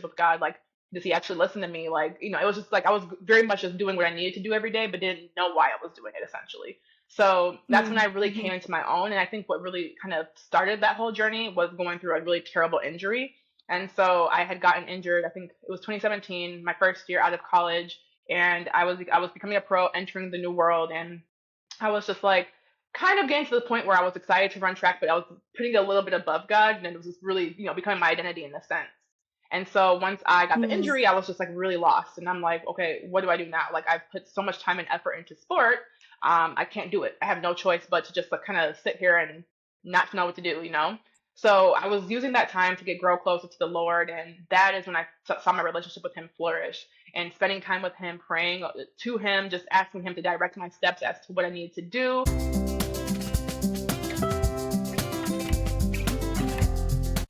with God? Like, does he actually listen to me? Like, it was just like I was very much just doing what I needed to do every day, but didn't know why I was doing it essentially. So that's when I really Mm-hmm. came into my own. And I think what really kind of started that whole journey was going through a really terrible injury. And so I had gotten injured, I think it was 2017, my first year out of college, and I was becoming a pro, entering the new world, and I was just like kind of getting to the point where I was excited to run track, but I was putting it a little bit above God, and it was just really, becoming my identity in a sense. And so once I got the injury, I was just like really lost, and I'm like, okay, what do I do now? Like I've put so much time and effort into sport, I can't do it. I have no choice but to just like kind of sit here and not know what to do. So I was using that time to grow closer to the Lord, and that is when I saw my relationship with Him flourish. And spending time with Him, praying to Him, just asking Him to direct my steps as to what I needed to do.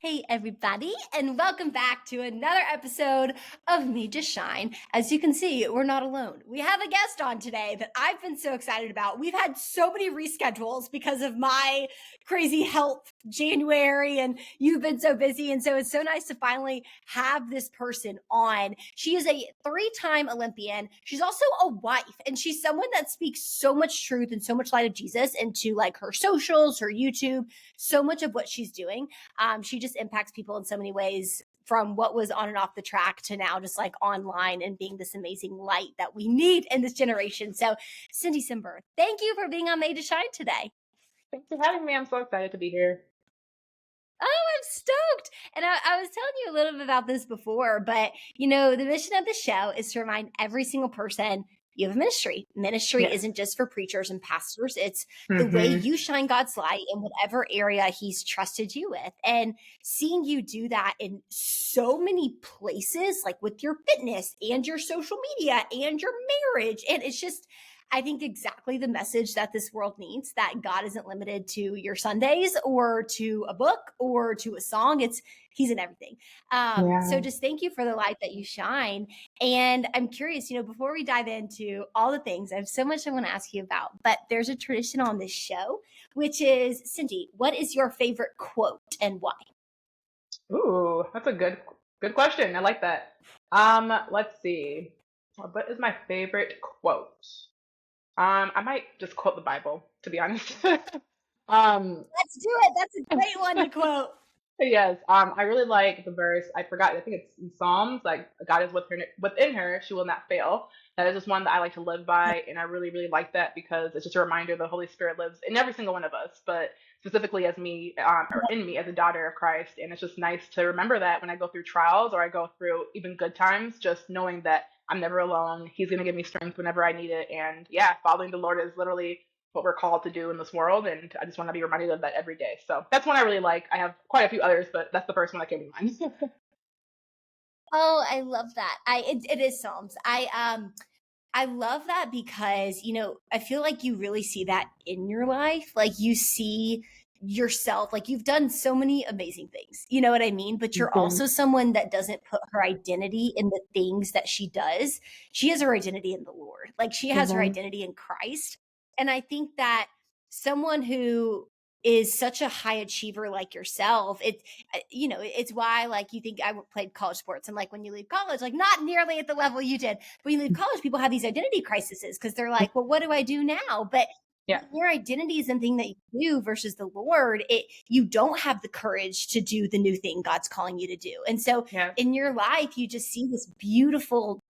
Hey, everybody, and welcome back to another episode of Me Just Shine. As you can see, we're not alone. We have a guest on today that I've been so excited about. We've had so many reschedules because of my crazy health January, and you've been so busy. And so it's so nice to finally have this person on. She is a 3-time Olympian. She's also a wife, and she's someone that speaks so much truth and so much light of Jesus into like her socials, her YouTube, so much of what she's doing. She just impacts people in so many ways, from what was on and off the track to now just like online and being this amazing light that we need in this generation. So Cindy Sember, thank you for being on Made to Shine today. Thanks for having me. I'm so excited to be here. Oh, I'm stoked. And I was telling you a little bit about this before, but the mission of the show is to remind every single person you have a ministry. Ministry Yes. isn't just for preachers and pastors. It's the way Mm-hmm. you shine God's light in whatever area He's trusted you with. And seeing you do that in so many places, like with your fitness and your social media and your marriage. And it's just, I think, exactly the message that this world needs, that God isn't limited to your Sundays or to a book or to a song. He's in everything. So Yeah. just thank you for the light that you shine. And I'm curious, before we dive into all the things, I have so much I want to ask you about, but there's a tradition on this show, which is, Cindy, what is your favorite quote and why? Ooh, that's a good question. I like that. Let's see. What is my favorite quote? I might just quote the Bible, to be honest. um, Let's do it. That's a great one to quote. Yes, I really like the verse. I forgot. I think it's in Psalms. Like God is within her, she will not fail. That is just one that I like to live by, and I really, really like that because it's just a reminder the Holy Spirit lives in every single one of us, but specifically as me, or in me as a daughter of Christ. And it's just nice to remember that when I go through trials or I go through even good times, just knowing that I'm never alone. He's gonna give me strength whenever I need it, and yeah, following the Lord is literally what we're called to do in this world, and I just want to be reminded of that every day. So that's one I really like. I have quite a few others, but that's the first one that came to mind. Oh, I love that. It is Psalms. I love that because, I feel like you really see that in your life. Like you see yourself, like you've done so many amazing things. You know what I mean? But you're Mhm. also someone that doesn't put her identity in the things that she does. She has her identity in the Lord. Like she has her Mhm. identity in Christ. And I think that someone who is such a high achiever like yourself, it's why, like, you think I played college sports, and like when you leave college, like not nearly at the level you did, but when you leave college, people have these identity crises because they're like, well, what do I do now? But Yeah. when your identity is in thing that you do versus the Lord, you don't have the courage to do the new thing God's calling you to do. And so Yeah. in your life, you just see this beautiful,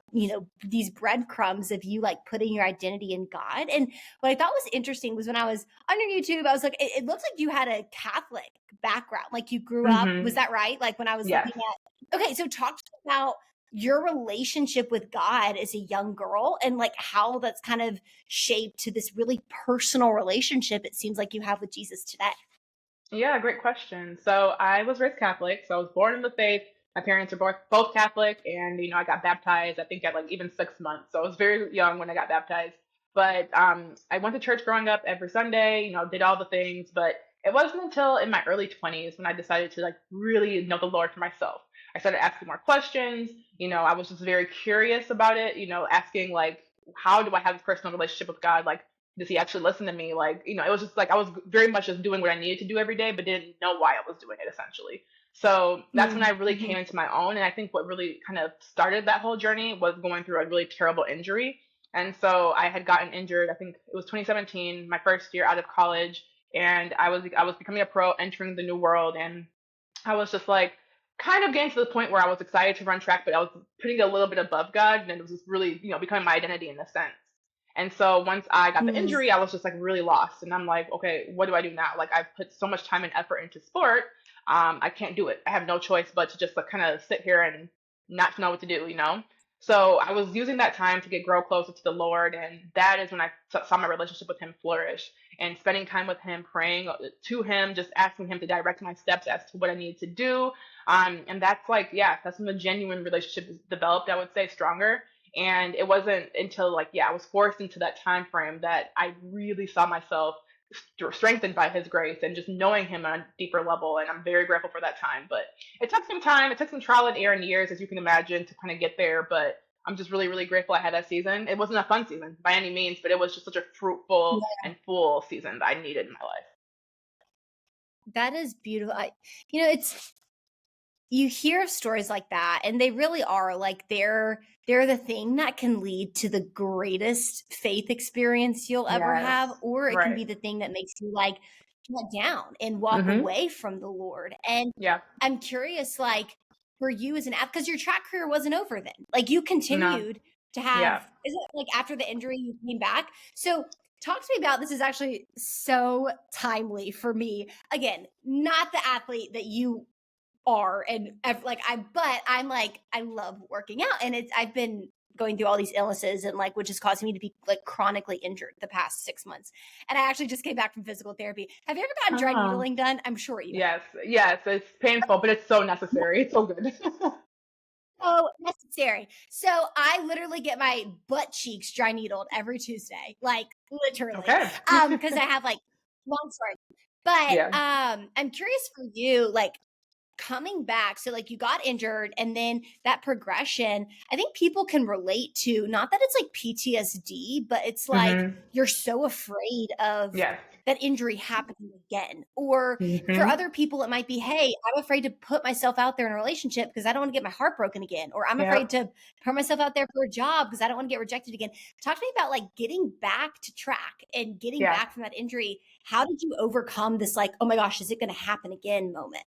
these breadcrumbs of you like putting your identity in God. And what I thought was interesting was when I was on your YouTube, I was like, it looks like you had a Catholic background. Like you grew up, was Mhm. that right? Like when I was Yes. looking at, okay, so talk to me about your relationship with God as a young girl and like how that's kind of shaped to this really personal relationship it seems like you have with Jesus today. Yeah, great question. So I was raised Catholic. So I was born in the faith. My parents are both Catholic, and I got baptized. I think at like even 6 months. So I was very young when I got baptized. But I went to church growing up every Sunday. Did all the things. But it wasn't until in my early 20s when I decided to like really know the Lord for myself. I started asking more questions. I was just very curious about it. Asking like, how do I have this personal relationship with God? Like, does he actually listen to me? Like, it was just like I was very much just doing what I needed to do every day, but didn't know why I was doing it essentially. So that's when I really Mm-hmm. came into my own. And I think what really kind of started that whole journey was going through a really terrible injury. And so I had gotten injured, I think it was 2017, my first year out of college, and I was becoming a pro, entering the new world, and I was just like kind of getting to the point where I was excited to run track, but I was putting it a little bit above God, and it was just really, becoming my identity in a sense. And so once I got the Mm, injury, I was just like really lost, and I'm like, okay, what do I do now? Like I've put so much time and effort into sport, I can't do it. I have no choice but to just like kind of sit here and not know what to do, you know. So I was using that time to grow closer to the Lord, and that is when I saw my relationship with Him flourish. And spending time with Him, praying to Him, just asking Him to direct my steps as to what I needed to do. And that's like, yeah, that's when the genuine relationship is developed. I would say stronger. And it wasn't until like, yeah, I was forced into that time frame that I really saw myself strengthened by His grace and just knowing Him on a deeper level. And I'm very grateful for that time. But it took some time. It took some trial and error and years, as you can imagine, to kind of get there. But I'm just really, really grateful I had that season. It wasn't a fun season by any means, but it was just such a fruitful yeah, and full season that I needed in my life. that is beautiful. It's you hear of stories like that, and they really are like they're the thing that can lead to the greatest faith experience you'll ever Yes. have, or it can Right. be the thing that makes you like shut down and walk Mhm. away from the Lord. And Yeah. I'm curious, like for you as an athlete, because your track career wasn't over then. Like you No. continued to have, Yeah. is it like after the injury you came back? So talk to me about this is actually so timely for me. Again, not the athlete that you are and like but I'm like I love working out, and I've been going through all these illnesses and like which is causing me to be like chronically injured the past 6 months, and I actually just came back from physical therapy. Have you ever gotten dry Oh. needling done? I'm sure you Yes. Yes. It's painful, but it's so necessary. It's so good. so necessary. So I literally get my butt cheeks dry needled every Tuesday, like literally, Okay. because I have like long story. But Yeah. I'm curious for you, like coming back, so like you got injured and then that progression, I think people can relate to, not that it's like PTSD, but it's like Mhm. you're so afraid of Yes. that injury happening again. Or for Mhm. other people it might be, hey, I'm afraid to put myself out there in a relationship because I don't want to get my heart broken again, or I'm afraid Yep. to put myself out there for a job because I don't want to get rejected again. Talk to me about like getting back to track and getting Yeah. back from that injury. How did you overcome this like, oh my gosh, is it going to happen again moment?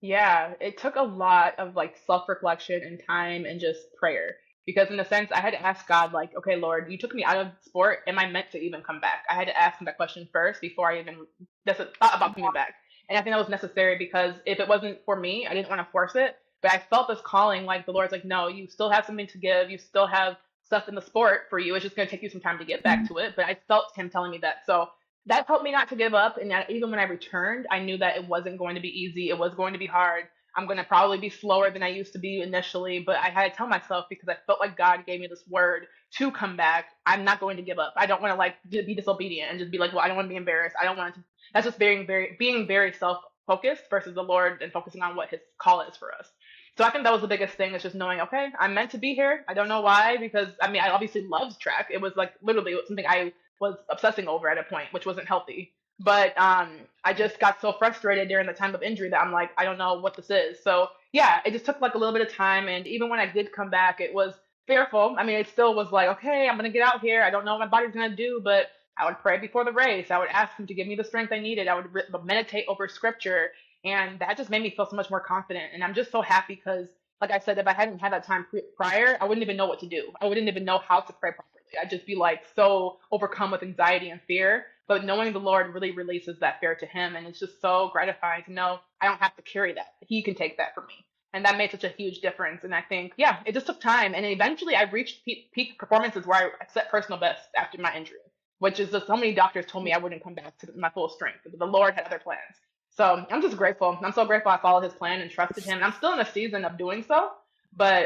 Yeah, it took a lot of like self-reflection and time and just prayer. Because in a sense, I had to ask God, like, okay, Lord, you took me out of sport. Am I meant to even come back? I had to ask him that question first before I even just thought about coming back. And I think that was necessary because if it wasn't for me, I didn't want to force it. But I felt this calling, like the Lord's like, no, you still have something to give. You still have stuff in the sport for you. It's just going to take you some time to get back to it. But I felt him telling me that. So that helped me not to give up. And that even when I returned, I knew that it wasn't going to be easy. It was going to be hard. I'm going to probably be slower than I used to be initially, but I had to tell myself because I felt like God gave me this word to come back. I'm not going to give up. I don't want to like be disobedient and just be like, well, I don't want to be embarrassed. I don't want to. That's just being very self focused versus the Lord and focusing on what His call is for us. So I think that was the biggest thing is just knowing, okay, I'm meant to be here. I don't know why because I mean I obviously loved track. It was like literally something I was obsessing over at a point, which wasn't healthy. But I just got so frustrated during the time of injury that I'm like, I don't know what this is. So yeah, it just took like a little bit of time. And even when I did come back, it was fearful. I mean, it still was like, okay, I'm gonna get out here. I don't know what my body's gonna do, but I would pray before the race. I would ask him to give me the strength I needed. I would meditate over scripture, and that just made me feel so much more confident. And I'm just so happy because, like I said, if I hadn't had that time prior, I wouldn't even know what to do. I wouldn't even know how to pray properly. I'd just be like so overcome with anxiety and fear. But knowing the Lord really releases that fear to Him, and it's just so gratifying to know I don't have to carry that. He can take that from me, and that made such a huge difference. And I think, yeah, it just took time, and eventually I reached peak performances where I set personal best after my injury, which is just so many doctors told me I wouldn't come back to my full strength. But the Lord had other plans. So I'm just grateful. I'm so grateful I followed His plan and trusted Him. And I'm still in a season of doing so. But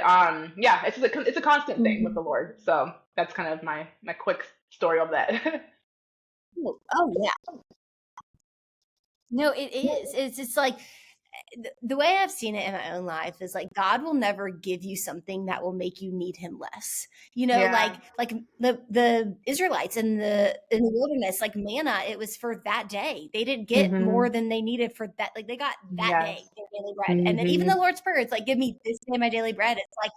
yeah, it's a constant thing with Mhm. the Lord. So that's kind of my quick story of that. Oh, yeah. No, it is. It's just like the way I've seen it in my own life is like God will never give you something that will make you need him less. Yeah. Like the Israelites in the wilderness, like manna, it was for that day. They didn't get more Mhm. than they needed for that. Like they got that Yes. day their daily bread. And then even the Mhm. Lord's Prayer, it's like, give me this day my daily bread. It's like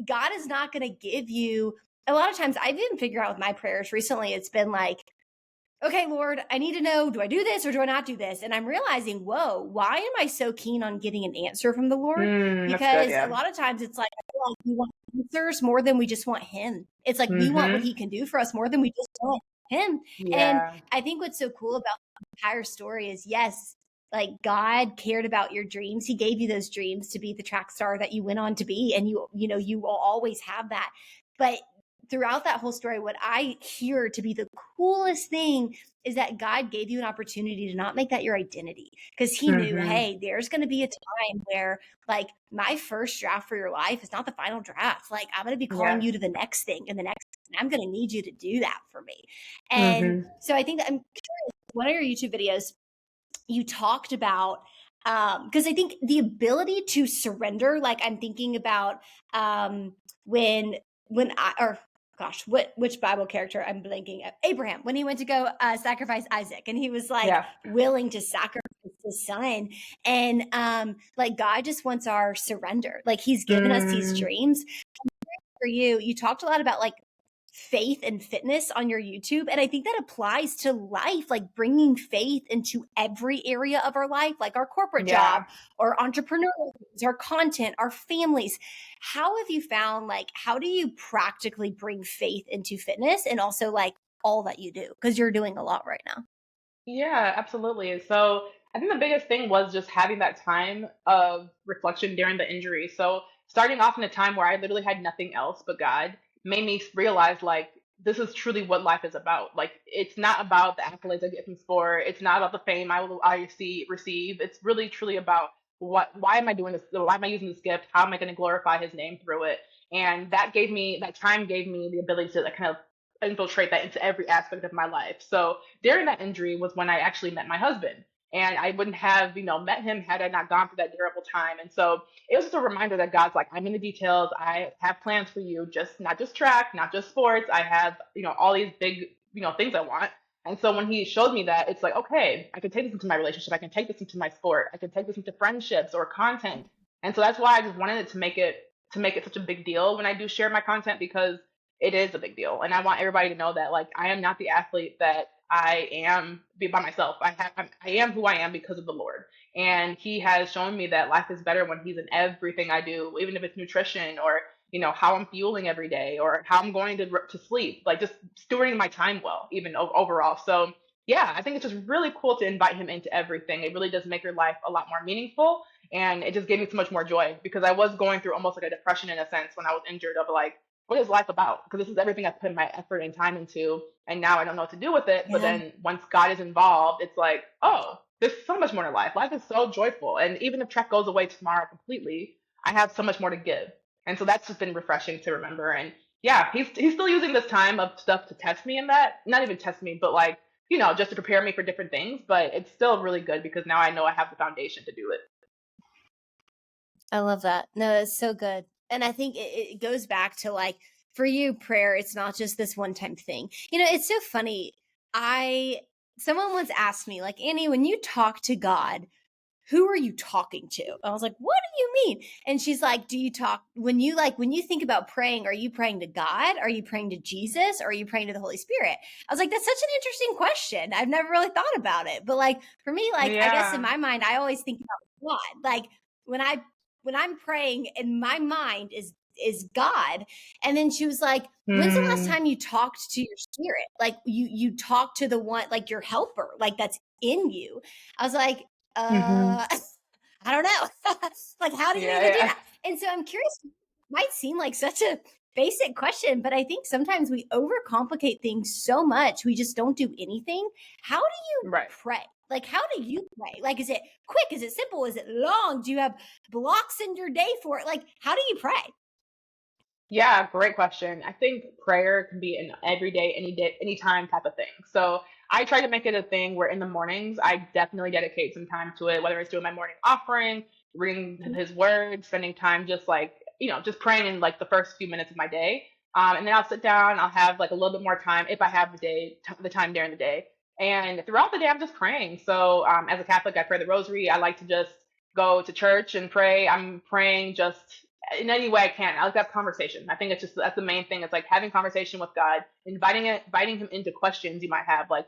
God is not going to give you. A lot of times I've even figured out with my prayers recently, it's been like, okay, Lord, I need to know, do I do this or do I not do this? And I'm realizing, whoa, why am I so keen on getting an answer from the Lord? That's good. Because a Yeah. lot of times it's like, I feel like we want answers more than we just want him. It's like we want what Mhm. he can do for us more than we just want him. And Yeah. I think what's so cool about the entire story is, yes, like God cared about your dreams. He gave you those dreams to be the track star that you went on to be. And you will always have that. But throughout that whole story, what I hear to be the coolest thing is that God gave you an opportunity to not make that your identity, because he knew, Mhm. hey, there's going to be a time where like my first draft for your life is not the final draft. Like I'm going to be calling Yes. you to the next thing and the next thing. I'm going to need you to do that for me. And Mhm. so I think that I'm curious, one of your YouTube videos, you talked about because I think the ability to surrender, like I'm thinking about um when I or gosh, which Bible character I'm blanking at? Abraham, when he went to go sacrifice Isaac, and he was like Yeah. willing to sacrifice his son, and like God just wants our surrender. Like He's given us these Mm. dreams. For you, you talked a lot about like faith and fitness on your YouTube. And I think that applies to life, like bringing faith into every area of our life, like our corporate job Yeah. or entrepreneurial, our content, our families. How have you found, like, how do you practically bring faith into fitness and also like all that you do? Because you're doing a lot right now. Yeah, absolutely. So I think the biggest thing was just having that time of reflection during the injury. So starting off in a time where I literally had nothing else but God made me realize like this is truly what life is about. Like it's not about the accolades I get from sport. It's not about the fame I see receive. It's really truly about why am I doing this? Why am I using this gift? How am I going to glorify his name through it? And that time gave me the ability to like kind of infiltrate that into every aspect of my life. So during that injury was when I actually met my husband. And I wouldn't have, met him had I not gone through that terrible time. And so it was just a reminder that God's like, I'm in the details. I have plans for you, just not just track, not just sports. I have, all these big, things I want. And so when he showed me that, it's like, okay, I can take this into my relationship. I can take this into my sport. I can take this into friendships or content. And so that's why I just wanted it to make it such a big deal when I do share my content because it is a big deal. And I want everybody to know that like I am not the athlete that I am be by myself. I am who I am because of the Lord. And he has shown me that life is better when he's in everything I do, even if it's nutrition or how I'm fueling every day or how I'm going to sleep, like just stewarding my time well, even overall. So yeah, I think it's just really cool to invite him into everything. It really does make your life a lot more meaningful. And it just gave me so much more joy because I was going through almost like a depression in a sense when I was injured of like, what is life about? Because this is everything I put my effort and time into, and now I don't know what to do with it. But Yeah. then once God is involved, it's like, oh, there's so much more to life. Life is so joyful, and even if track goes away tomorrow completely, I have so much more to give. And so that's just been refreshing to remember. And yeah, he's still using this time of stuff to test me in that, not even test me, but like just to prepare me for different things. But it's still really good because now I know I have the foundation to do it. I love that. No, it's so good. And I think it goes back to like, for you, prayer, it's not just this one time thing. It's so funny. Someone once asked me, like, Annie, when you talk to God, who are you talking to? I was like, what do you mean? And she's like, do you talk when you think about praying, are you praying to God? Are you praying to Jesus? Or are you praying to the Holy Spirit? I was like, that's such an interesting question. I've never really thought about it. But like for me, like I guess in Yeah. my mind, I always think about God. Like when I when I'm praying in my mind is God. And then she was like, when's the last Hmm. time you talked to your spirit? Like you talked to the one, like your helper, like that's in you. I was like, Hmm. I don't know. Like, how do you Yeah. even do Yeah. that? And so I'm curious, it might seem like such a basic question, but I think sometimes we overcomplicate things so much, we just don't do anything. How do you Right. pray? Like, how do you pray? Like, is it quick? Is it simple? Is it long? Do you have blocks in your day for it? Like, how do you pray? Yeah, great question. I think prayer can be an everyday, any day, anytime type of thing. So I try to make it a thing where in the mornings I definitely dedicate some time to it, whether it's doing my morning offering, reading his word, spending time just like, just praying in like the first few minutes of my day. And then I'll sit down, I'll have like a little bit more time if I have the time during the day. And throughout the day, I'm just praying. So as a Catholic, I pray the rosary. I like to just go to church and pray. I'm praying just in any way I can. I like to have conversation. I think it's just that's the main thing. It's like having conversation with God, inviting him into questions you might have, like,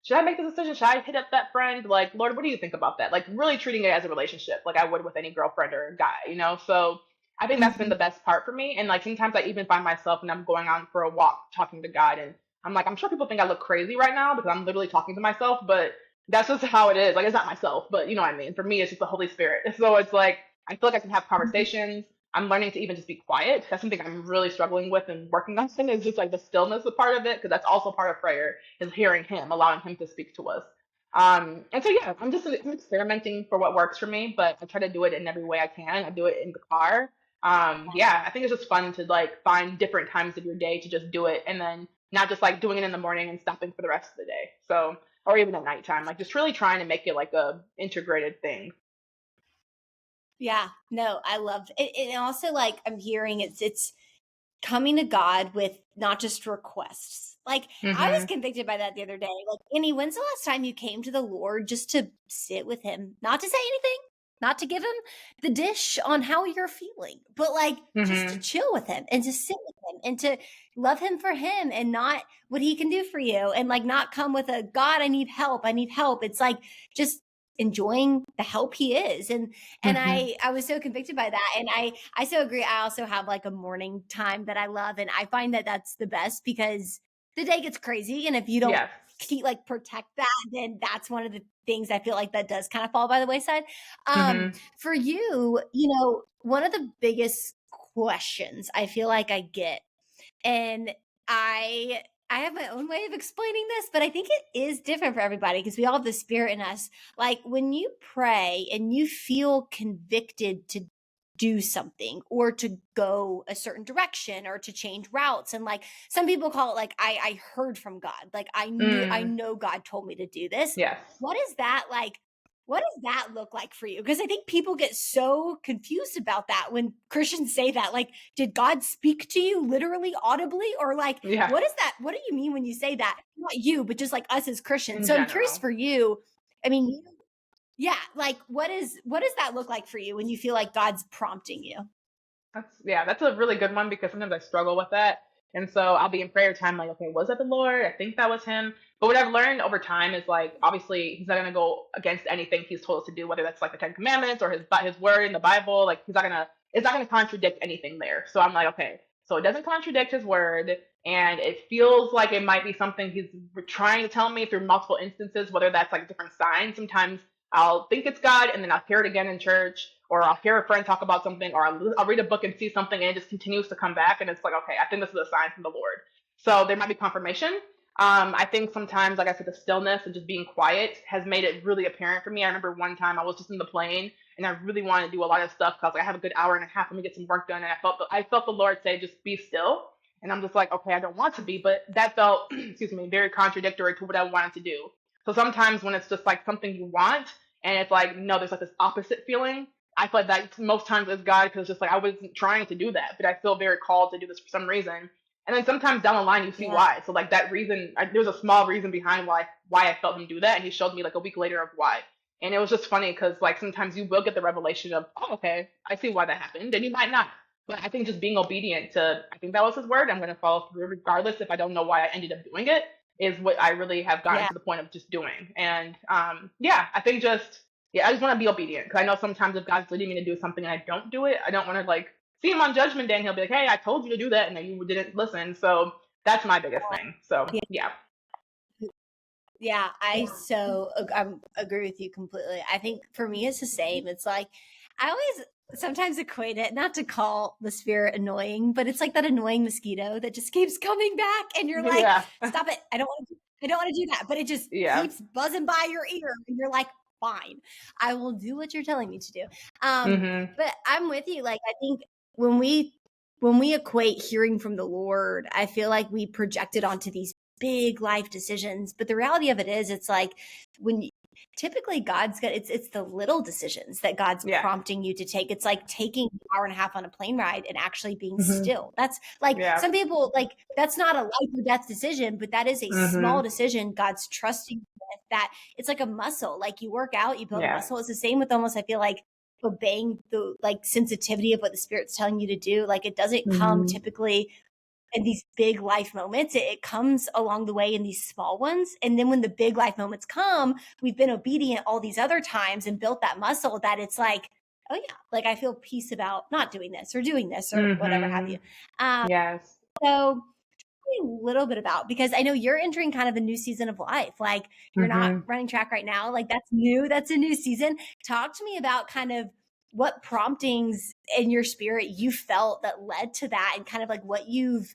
should I make this decision? Should I hit up that friend? Like, Lord, what do you think about that? Like, really treating it as a relationship, like I would with any girlfriend or guy. So I think that's been Mhm. the best part for me. And like sometimes I even find myself when I'm going on for a walk talking to God, and I'm like, I'm sure people think I look crazy right now because I'm literally talking to myself, but that's just how it is. Like, it's not myself, but you know what I mean? For me, it's just the Holy Spirit. So it's like, I feel like I can have conversations. I'm learning to even just be quiet. That's something I'm really struggling with and working on. Is just like the stillness a part of it, because that's also part of prayer is hearing Him, allowing Him to speak to us. And so yeah, I'm experimenting for what works for me, but I try to do it in every way I can. I do it in the car. Yeah, I think it's just fun to like find different times of your day to just do it, and then not just like doing it in the morning and stopping for the rest of the day. So, or even at nighttime, like just really trying to make it like a integrated thing. Yeah, no, I love it. And also, like, I'm hearing it's coming to God with not just requests. Like, I was Mhm. convicted by that the other day. Like, Annie, when's the last time you came to the Lord just to sit with Him, not to say anything, not to give Him the dish on how you're feeling, but like just to Mhm. chill with Him and to sit with Him and to love Him for Him and not what He can do for you, and like not come with a God, I need help, I need help. It's like just enjoying the help He is. And Mhm. I was so convicted by that. And I so agree. I also have like a morning time that I love, and I find that that's the best because the day gets crazy, and if you don't Yes. keep like protect that, then that's one of the things I feel like that does kind of fall by the wayside. Mhm. For you, one of the biggest questions I feel like I get, and I have my own way of explaining this, but I think it is different for everybody because we all have the spirit in us. Like when you pray and you feel convicted to do something or to go a certain direction or to change routes, and like some people call it like I heard from God, like I Mm. know God told me to do this. Yes. What is that like? What does that look like for you? Because I think people get so confused about that when Christians say that. Like, did God speak to you literally audibly? Or like, Yeah. what is that? What do you mean when you say that? Not you, but just like us as Christians. In So I'm curious general. for you. I mean, yeah, like what does that look like for you when you feel like God's prompting you? That's a really good one because sometimes I struggle with that. And so I'll be in prayer time like, okay, was that the Lord? I think that was him. But what I've learned over time is like obviously he's not gonna go against anything he's told us to do, whether that's like the Ten Commandments or his word in the Bible. Like it's not gonna contradict anything there. So I'm like, okay, so it doesn't contradict his word, and it feels like it might be something he's trying to tell me through multiple instances, whether that's like different signs. Sometimes I'll think it's God, and then I'll hear it again in church, or I'll hear a friend talk about something, or I'll read a book and see something, and it just continues to come back, and it's like, okay, I think this is a sign from the Lord. So there might be confirmation. I think sometimes, like I said, the stillness and just being quiet has made it really apparent for me. I remember one time I was just in the plane, and I really wanted to do a lot of stuff because like, I have a good hour and a half. Let me get some work done, and I felt the Lord say, just be still. And I'm just like, okay, I don't want to be, but that felt, excuse me, very contradictory to what I wanted to do. So sometimes when it's just like something you want, and it's like, no, there's like this opposite feeling. I feel like that most times is God because just like I wasn't trying to do that, but I feel very called to do this for some reason. And then sometimes down the line you see Yeah. why. So like that reason, there's a small reason behind why I felt him do that, and he showed me like a week later of why. And it was just funny because like sometimes you will get the revelation of, oh, okay, I see why that happened, and you might not. But I think just being obedient to, I think that was his word. I'm going to follow through regardless if I don't know why I ended up doing it, is what I really have gotten Yeah. to the point of just doing. And yeah, I think I just want to be obedient because I know sometimes if God's leading me to do something and I don't do it, I don't want to like see him on Judgment Day and he'll be like, hey, I told you to do that and then you didn't listen. So that's my biggest thing. So yeah. Yeah, I agree with you completely. I think for me it's the same. It's like I always sometimes equate it, not to call the spirit annoying, but it's like that annoying mosquito that just keeps coming back and you're like, Yeah. stop it. I don't want to do that, but it just Yeah. keeps buzzing by your ear and you're like, fine. I will do what you're telling me to do. Mhm. But I'm with you. Like I think when we when we equate hearing from the Lord, I feel like we project it onto these big life decisions. But the reality of it is, it's like when typically God's got it's the little decisions that God's Yeah. prompting you to take. It's like taking an hour and a half on a plane ride and actually being Hmm. still. That's like Yeah. some people like that's not a life or death decision, but that is a small Hmm. decision God's trusting you with. That it's like a muscle. Like you work out, you build a Yeah. muscle. It's the same with almost, I feel like, obeying the like sensitivity of what the Spirit's telling you to do. Like it doesn't come Hmm. typically in these big life moments. It comes along the way in these small ones. And then when the big life moments come, we've been obedient all these other times and built that muscle that it's like, oh yeah, like I feel peace about not doing this or doing this or whatever have Hmm. you. Um, Yes. so a little bit about, because I know you're entering kind of a new season of life. Like you're not Hmm. running track right now. Like that's new. That's a new season. Talk to me about kind of what promptings in your spirit you felt that led to that, and kind of like what you've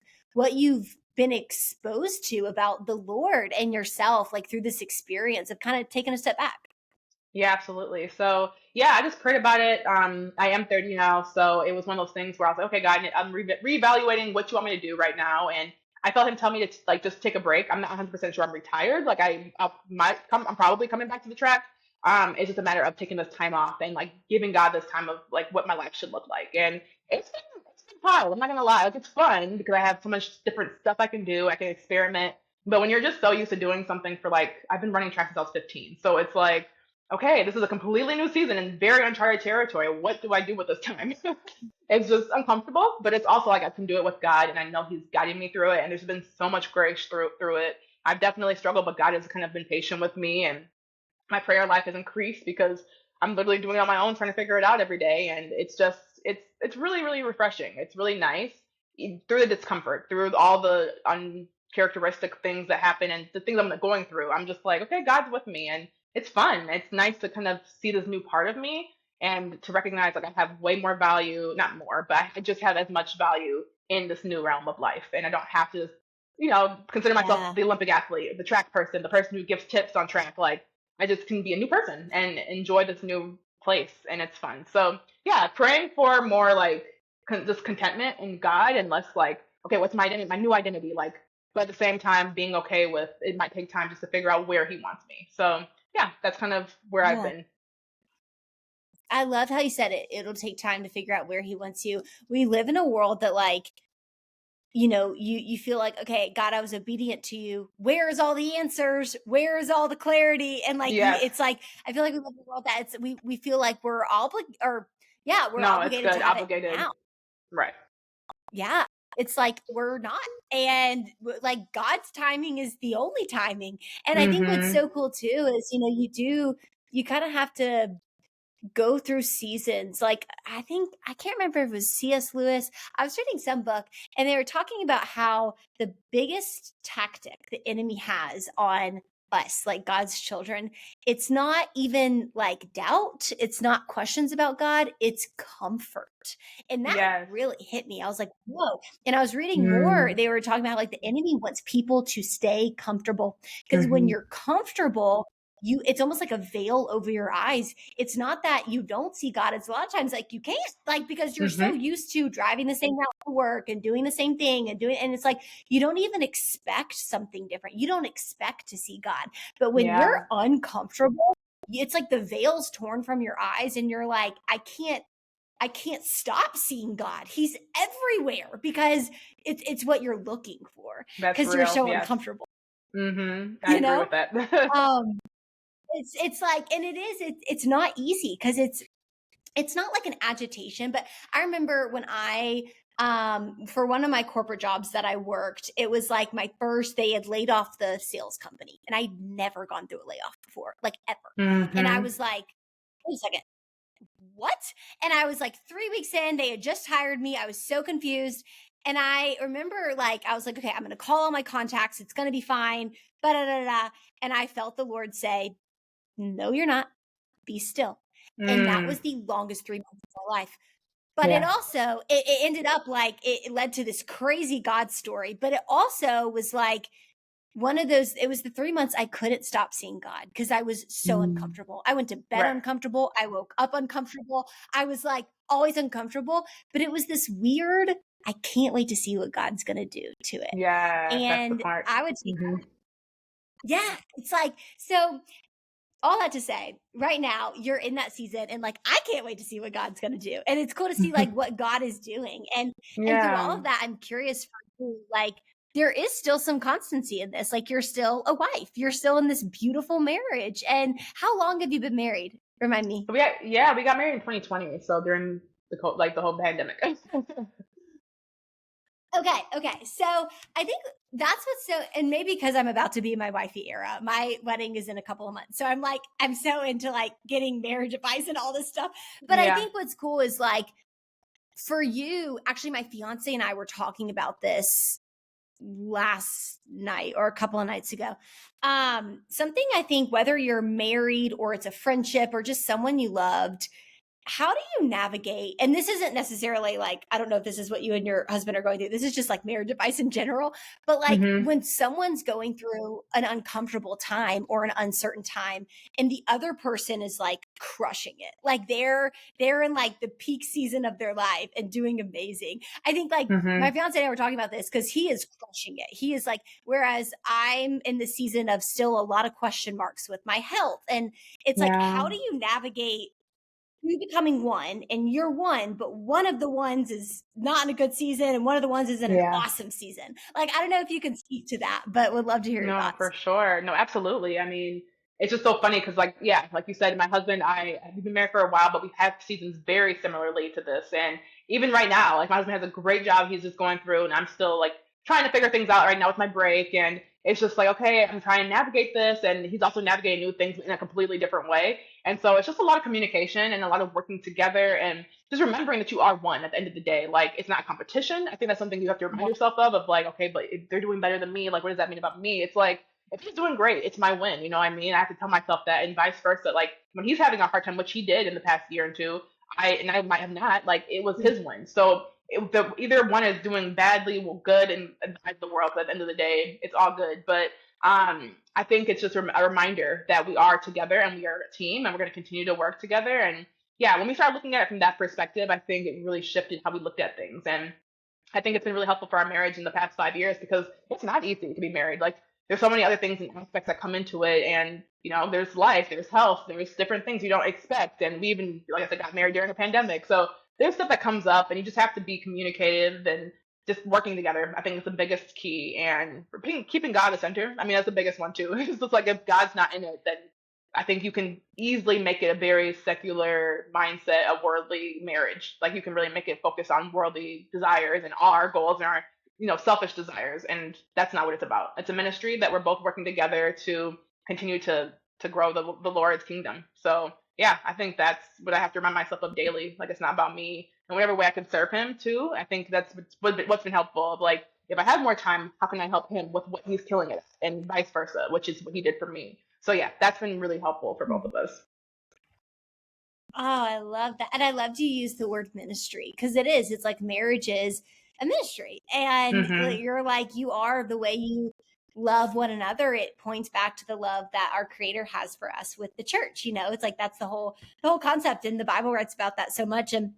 been exposed to about the Lord and yourself, like through this experience of kind of taking a step back. Yeah, absolutely. So yeah, I just prayed about it. I am 30 now, so it was one of those things where I was like, okay, God, I'm reevaluating what you want me to do right now, and I felt Him tell me to like just take a break. I'm not 100% sure I'm retired. Like I might come. I'm probably coming back to the track. It's just a matter of taking this time off and like giving God this time of like what my life should look like. And it's been wild. I'm not gonna lie. Like it's fun because I have so much different stuff I can do. I can experiment. But when you're just so used to doing something for like I've been running track since I was 15, so it's like okay, this is a completely new season and very uncharted territory. What do I do with this time? It's just uncomfortable, but it's also like I can do it with God, and I know He's guiding me through it. And there's been so much grace through it. I've definitely struggled, but God has kind of been patient with me, and my prayer life has increased because I'm literally doing it on my own, trying to figure it out every day. And it's just it's really really refreshing. It's really nice through the discomfort, through all the uncharacteristic things that happen and the things I'm going through. I'm just like, okay, God's with me, and it's fun. It's nice to kind of see this new part of me and to recognize like I have way more value, not more, but I just have as much value in this new realm of life, and I don't have to consider myself Yeah. the Olympic athlete, the track person, the person who gives tips on track. Like I just can be a new person and enjoy this new place, and it's fun. So yeah, praying for more like just contentment in God and less like, okay, what's my identity, my new identity, like, but at the same time being okay with it might take time just to figure out where He wants me. So yeah, that's kind of where I've Yeah. been. I love how you said it. It'll take time to figure out where He wants you. We live in a world that like, you feel like, okay, God, I was obedient to you. Where is all the answers? Where is all the clarity? And like Yes. it's like I feel like we live in a world that we feel like we're we're No, it's obligated to good. have it Obligated. now. Right. Yeah. It's like we're not. And like God's timing is the only timing. And I think what's Mm-hmm. so cool too is, you kind of have to go through seasons. Like I can't remember if it was C.S. Lewis. I was reading some book and they were talking about how the biggest tactic the enemy has on us, like God's children, it's not even like doubt, it's not questions about God, it's comfort. And that Yes. really hit me. I was like, whoa. And I was reading more. Mm. They were talking about like the enemy wants people to stay comfortable, because when Mm-hmm. you're comfortable, it's almost like a veil over your eyes. It's not that you don't see God. It's a lot of times like you can't, like, because you're so Mm-hmm. used to driving the same route to work and doing the same thing and it's like you don't even expect something different. You don't expect to see God. But when Yeah. you're uncomfortable, it's like the veil's torn from your eyes and you're like, I can't stop seeing God. He's everywhere, because it's what you're looking for, That's because you're real. so Yes. uncomfortable, Mm-hmm. I you agree know? with that. Um it's like, and it's not easy, because it's not like an agitation. But I remember when I for one of my corporate jobs that I worked, it was like my first, they had laid off the sales company and I'd never gone through a layoff before, like ever. And I Mm-hmm. was like, wait a second, what? And I was like 3 weeks in, they had just hired me. I was so confused. And I remember, like, I was like, okay, I'm going to call all my contacts. It's going to be fine. Da. And I felt the Lord say, no, you're not. Be still. And that Mm. was the longest 3 months of my life. But it Yeah. also, it ended up like, it led to this crazy God story. But it also was like, one of those, it was the 3 months I couldn't stop seeing God because I was so Mm. uncomfortable. I went to bed Right. uncomfortable. I woke up uncomfortable. I was like always uncomfortable. But it was this weird, I can't wait to see what God's going to do to it. Yeah, that's the And part. I would say, Hmm. yeah, it's like, so all that to say, right now you're in that season and like I can't wait to see what God's going to do. And it's cool to see like what God is doing. And through all Yeah. of that, I'm curious for you, like there is still some constancy in this. Like you're still a wife. You're still in this beautiful marriage. And how long have you been married? Remind me. So we got married in 2020, so during like the whole pandemic. Okay, okay. So I think that's what's so, and maybe because I'm about to be in my wifey era, my wedding is in a couple of months. So I'm like, I'm so into like getting marriage advice and all this stuff. But I Yeah. think what's cool is like for you, actually, my fiance and I were talking about this last night or a couple of nights ago. Something I think, whether you're married or it's a friendship or just someone you loved, how do you navigate? And this isn't necessarily like, I don't know if this is what you and your husband are going through. This is just like marriage advice in general. But like Hmm. when someone's going through an uncomfortable time or an uncertain time and the other person is like crushing it, like they're in like the peak season of their life and doing amazing. I think like my Hmm. fiance and I were talking about this because he is crushing it. He is like, whereas I'm in the season of still a lot of question marks with my health. And it's like, Yeah. how do you navigate you becoming one and you're one, but one of the ones is not in a good season and one of the ones is in an Yeah. awesome season. Like, I don't know if you can speak to that, but would love to hear your No, for thoughts. sure. No, absolutely. I mean, it's just so funny because, like, yeah, like you said, my husband, we've been married for a while, but we have seasons very similarly to this. And even right now, like, my husband has a great job. He's just going through, and I'm still like trying to figure things out right now with my break. And it's just like, okay, I'm trying to navigate this, and he's also navigating new things in a completely different way. And so it's just a lot of communication and a lot of working together and just remembering that you are one at the end of the day. Like, it's not competition. I think that's something you have to remind yourself of like, okay, but if they're doing better than me, like, what does that mean about me? It's like, if he's doing great, it's my win. You know what I mean? I have to tell myself that, and vice versa. Like when he's having a hard time, which he did in the past year or two, I might have not. Like it was his win. So either one is doing badly, well, good, and the world. 'Cause at the end of the day, it's all good. But I think it's just a reminder that we are together and we are a team, and we're going to continue to work together. And yeah, when we start looking at it from that perspective, I think it really shifted how we looked at things. And I think it's been really helpful for our marriage in the past 5 years because it's not easy to be married. Like there's so many other things and aspects that come into it, and there's life, there's health, there's different things you don't expect, and we even, like I said, got married during a pandemic. So there's stuff that comes up, and you just have to be communicative and just working together. I think is the biggest key, and keeping God at the center. I mean, that's the biggest one too. It's just like if God's not in it, then I think you can easily make it a very secular mindset of worldly marriage. Like you can really make it focus on worldly desires and our goals and our, selfish desires. And that's not what it's about. It's a ministry that we're both working together to continue to grow the Lord's kingdom. So yeah, I think that's what I have to remind myself of daily. Like it's not about me and whatever way I can serve him too. I think that's what's been helpful of like, if I have more time, how can I help him with what he's killing it and vice versa, which is what he did for me. So yeah, that's been really helpful for both of us. Oh, I love that. And I love to use the word ministry because it is. It's like marriage is a ministry. And Hmm. you're like, you are the way you love one another. It points back to the love that our creator has for us with the church. It's like that's the whole concept. And the Bible writes about that so much. And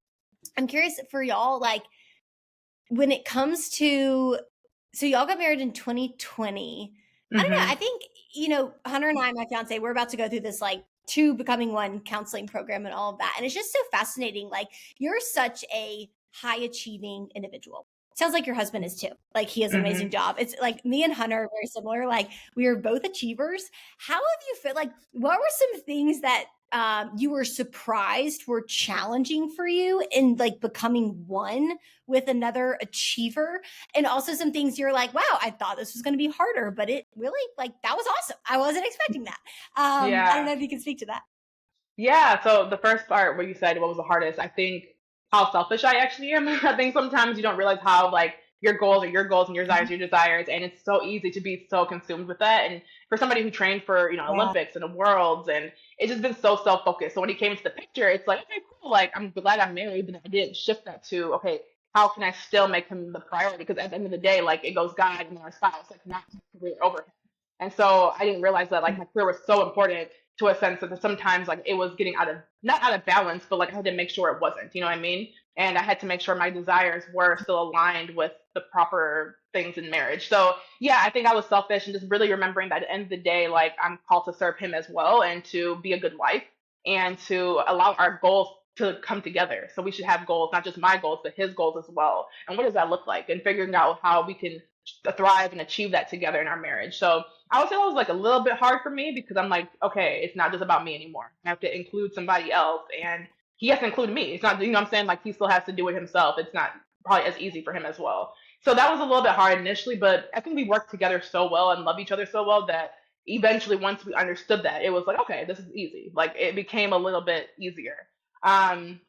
I'm curious for y'all, like when it comes to so y'all got married in 2020. I don't know. I Hmm. think, Hunter and I, my fiance, we're about to go through this like two becoming one counseling program and all of that. And it's just so fascinating. Like you're such a high achieving individual. Sounds like your husband is too. Like he has an amazing Hmm. job. It's like me and Hunter are very similar. Like we are both achievers. How have you felt like what were some things that you were surprised were challenging for you in like becoming one with another achiever, and also some things you're like, wow, I thought this was going to be harder, but it really like that was awesome. I wasn't expecting that. I don't Yeah. know if you can speak to that. Yeah. So the first part where you said what was the hardest, I think how selfish I actually am. I think sometimes you don't realize how like your goals and your desires Mhm. are your desires, and it's so easy to be so consumed with that. And for somebody who trained for Yeah. Olympics and the worlds, and it's just been so self focused. So when he came into the picture, it's like okay, cool. Like I'm glad I'm married, but I didn't shift that to okay, how can I still make him the priority? Because at the end of the day, like it goes God and our spouse, like not my career over him. And so I didn't realize that like my career was so important to a sense that sometimes like it was getting out of not out of balance, but like I had to make sure it wasn't. You know what I mean? and I had to make sure my desires were still aligned with the proper things in marriage. So yeah, I think I was selfish and just really remembering that at the end of the day, like I'm called to serve him as well and to be a good wife and to allow our goals to come together. So we should have goals, not just my goals, but his goals as well. And what does that look like? And figuring out how we can thrive and achieve that together in our marriage. So I would say it was like a little bit hard for me because I'm like, okay, it's not just about me anymore. I have to include somebody else, and he has to include me. It's not, you know what I'm saying? Like he still has to do it himself. It's not probably as easy for him as well. So that was a little bit hard initially, but I think we worked together so well and love each other so well that eventually once we understood that, it was like, okay, this is easy. Like it became a little bit easier. Um,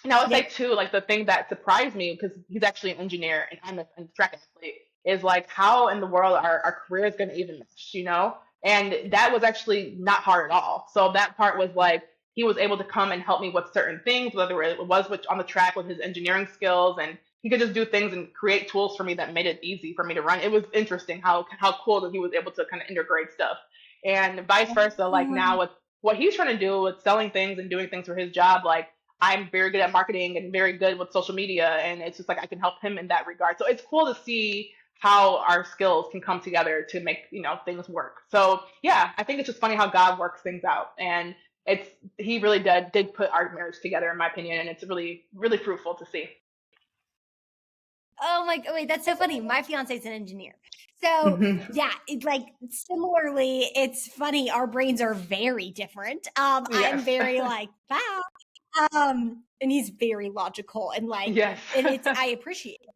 and I would say Yeah. too, like the thing that surprised me because he's actually an engineer and I'm a track athlete is like how in the world are our careers going to even mesh, you know? And that was actually not hard at all. So that part was like he was able to come and help me with certain things, whether it was with, on the track with his engineering skills, and he could just do things and create tools for me that made it easy for me to run. It was interesting how cool that he was able to kind of integrate stuff, and vice versa. Like now with what he's trying to do with selling things and doing things for his job, like I'm very good at marketing and very good with social media, and it's just like I can help him in that regard. So it's cool to see how our skills can come together to make things work. So yeah, I think it's just funny how God works things out, and it's he really did put our marriage together in my opinion, and it's really really fruitful to see. Oh my, wait, that's so funny. My fiance is an engineer. So Hmm. yeah, like similarly, it's funny. Our brains are very different. I'm Yes. very like, wow. And he's very logical and like, Yes. and it's, I appreciate it.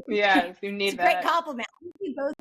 Yes, you It's a need great that. compliment. We both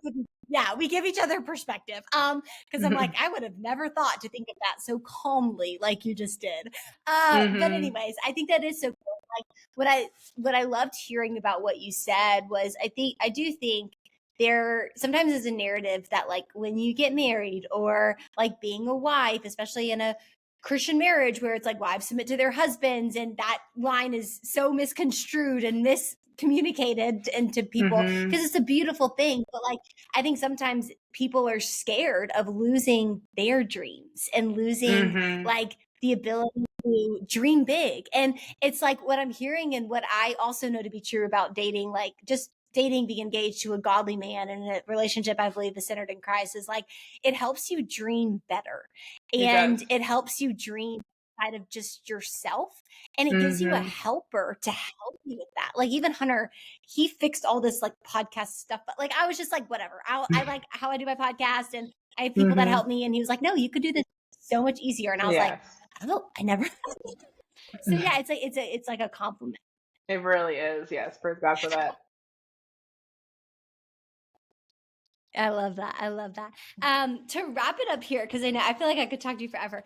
yeah, we give each other perspective. Because I'm like, Hmm. I would have never thought to think of that so calmly like you just did. But Hmm. anyways, I think that is so cool. Like what I loved hearing about what you said was I do think there sometimes is a narrative that like when you get married or like being a wife, especially in a Christian marriage where it's like wives submit to their husbands, and that line is so misconstrued and miscommunicated into people Hmm. because it's a beautiful thing. But like, I think sometimes people are scared of losing their dreams and losing Hmm. like the ability to dream big. And it's like what I'm hearing and what I also know to be true about dating, like just dating, being engaged to a godly man in a relationship, I believe is centered in Christ, is like it helps you dream better It does. and it helps you dream outside of just yourself, and it gives you a Hmm. helper to help you with that. Like even Hunter, he fixed all this like podcast stuff, but like I was just like whatever, I like how I do my podcast and I have people that help Hmm. me, and he was like, no, you could do this so much easier, and I was like, Yes. oh, I never so yeah, it's like it's like a compliment. It really is. Yes. Praise God for that. I love that. I love that. To wrap it up here, because I know I feel like I could talk to you forever.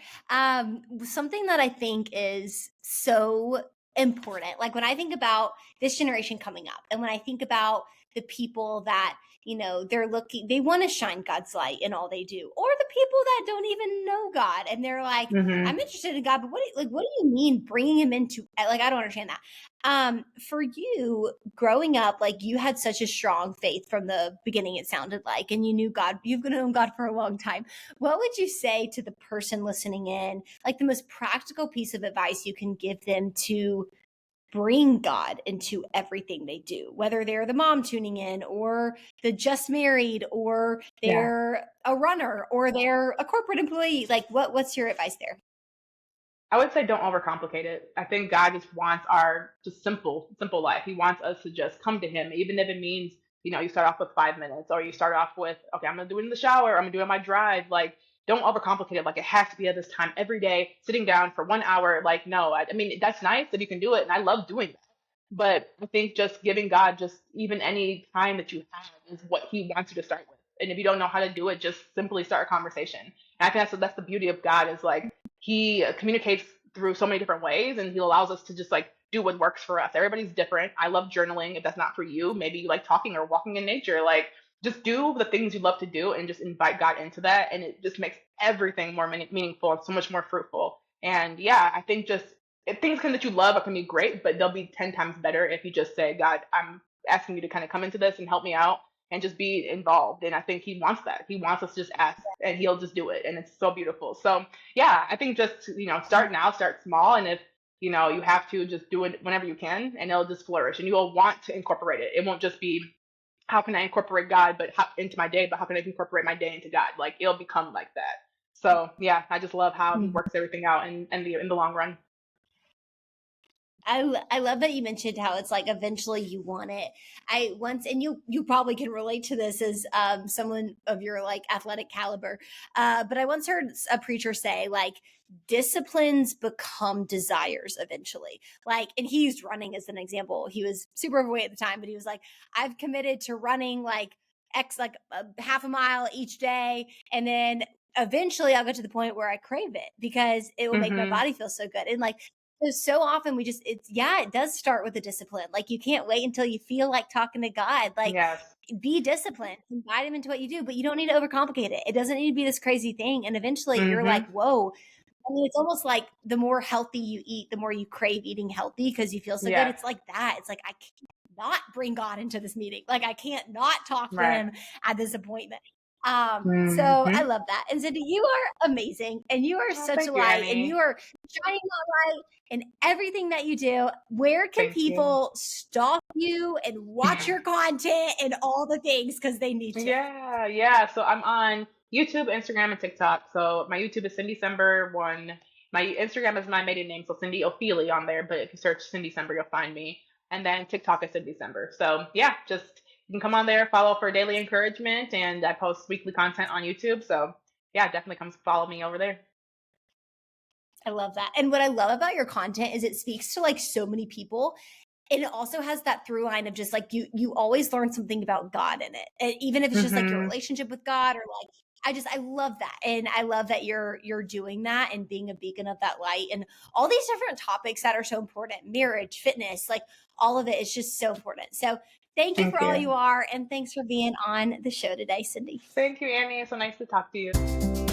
Something that I think is so important, like when I think about this generation coming up, and when I think about the people that they're looking, they want to shine God's light in all they do, or the people that don't even know God, and they're like, Hmm. I'm interested in God, but what do you mean bringing him into like I don't understand that. For you growing up, like you had such a strong faith from the beginning, it sounded like, and you knew God, you've known God for a long time. What would you say to the person listening in, like the most practical piece of advice you can give them to bring God into everything they do, whether they're the mom tuning in or the just married or Yeah. they're a runner or they're a corporate employee? Like what's your advice there? I would say don't overcomplicate it. I think God just wants our just simple life. He wants us to just come to Him, even if it means, you start off with 5 minutes or you start off with, okay, I'm gonna do it in the shower, I'm gonna do it on my drive. Like, don't overcomplicate it. Like, it has to be at this time every day, sitting down for 1 hour. Like, no, I mean, that's nice that you can do it, and I love doing that. But I think just giving God just even any time that you have is what He wants you to start with. And if you don't know how to do it, just simply start a conversation. And I think that's the beauty of God is like He communicates through so many different ways, and He allows us to just like do what works for us. Everybody's different. I love journaling. If that's not for you, maybe you like talking or walking in nature. Like, just do the things you love to do and just invite God into that, and it just makes everything more meaningful and so much more fruitful. And yeah, I think just if things that you love can be great, but they'll be 10 times better if you just say, God, I'm asking you to kind of come into this and help me out and just be involved. And I think He wants that. He wants us to just ask and He'll just do it. And it's so beautiful. So yeah, I think just, start now, start small. And if you have to just do it whenever you can, and it'll just flourish, and you'll want to incorporate it. It won't just be how can I incorporate God, into my day, but how can I incorporate my day into God? Like it'll become like that. So yeah, I just love how He works everything out in the long run. I love that you mentioned how it's like eventually you want it. I once, and you probably can relate to this as someone of your like athletic caliber, but I once heard a preacher say like disciplines become desires eventually. Like, and he used running as an example. He was super overweight at the time, but he was like, I've committed to running like X, like a half a mile each day, and then eventually I'll get to the point where I crave it because it will make my Mhm. body feel so good. And like so often we just it's yeah, it does start with a discipline. Like you can't wait until you feel like talking to God. Like Yes. be disciplined, invite him into what you do, but you don't need to overcomplicate it. It doesn't need to be this crazy thing. And eventually you're like, Mhm. whoa. I mean, it's almost like the more healthy you eat, the more you crave eating healthy because you feel so good. Yes. It's like that. It's like I can't not bring God into this meeting. Like I can't not talk to Right. him at this appointment. So I Mhm. love that. And Cindy, you are amazing and you are Oh, such a thank you, light and you Annie. are shining that light in everything that you do. Where can Thank you. people stalk you and watch your content and all the things because they need to? Yeah, yeah. So I'm on YouTube, Instagram, and TikTok. So my YouTube is Cindy Sember one. My Instagram is my maiden name, so Cindy Ophelia on there. But if you search Cindy Sember, you'll find me. And then TikTok is Cindy Sember. So yeah, just you can come on there, follow for daily encouragement, and I post weekly content on YouTube. So yeah, definitely come follow me over there. I love that. And what I love about your content is it speaks to like so many people. And it also has that through line of just like you always learn something about God in it. And even if it's just like your Mhm. relationship with God or like I love that. And I love that you're doing that and being a beacon of that light and all these different topics that are so important. Marriage, fitness, like all of it is just so important. So thank you Thank for all you. you are and thanks for being on the show today, Cindy. Thank you, Annie. It's so nice to talk to you.